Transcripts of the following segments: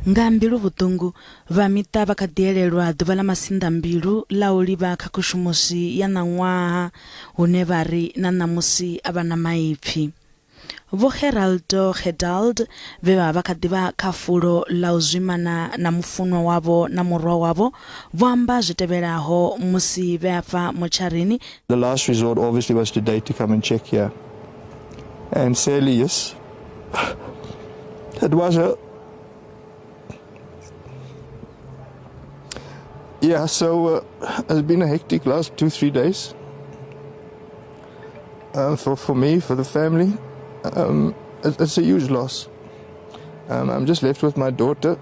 Nga mbilu vhuṱungu vha mita vha kha ḓielelwa ḓuvha ḽa masindambilu ḽa u livha kha Khirisimusi ya ṋaṅwaha hune vha ri na ṋamusi a vha na maipfi. Vho-Cyril vhe vha kha ḓivha kha fulo ḽa u zwimana na mufhunwa wavho na murwa wavho vho amba zwi tevhelaho musi vhe afha motsharini. The last resort obviously was today to come and check here. And sadly, yes, it was it's been a hectic last 2-3 days. For me, for the family, it's a huge loss. I'm just left with my daughter.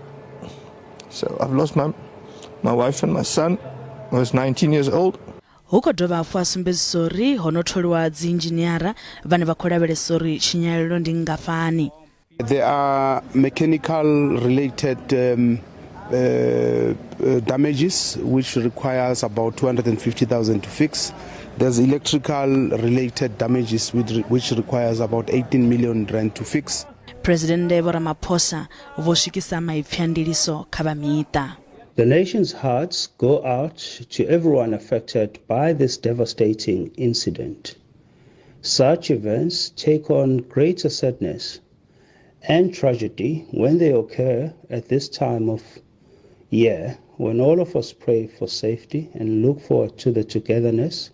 So I've lost my wife and my son, who was 19 years old. Huko dovha hafhu a sumbedzisa uri ho no tholiwa dzi inzhiniara vhane vha khou lavhelesa uri tshinyalelo ndi ngafhani. There are mechanical related damages which requires about 250,000 to fix. There's electrical related damages which requires about 18 million rand to fix. Phuresidennde vho Ramaphosa vho swikisa maipfi a ndiliso kha vha mita. The nation's hearts go out to everyone affected by this devastating incident. Such events take on greater sadness and tragedy when they occur at this time of year, when all of us pray for safety and look forward to the togetherness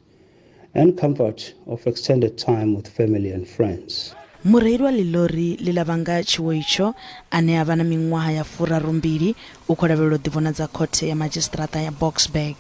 and comfort of extended time with family and friends. Mureiri wa lilori lilavanga chiwo icho ane avha na miṅwaha ya 32 u khou lavhelelwa ḓivhonadza khothe ya madzhisiṱiraṱa ya Boksburg.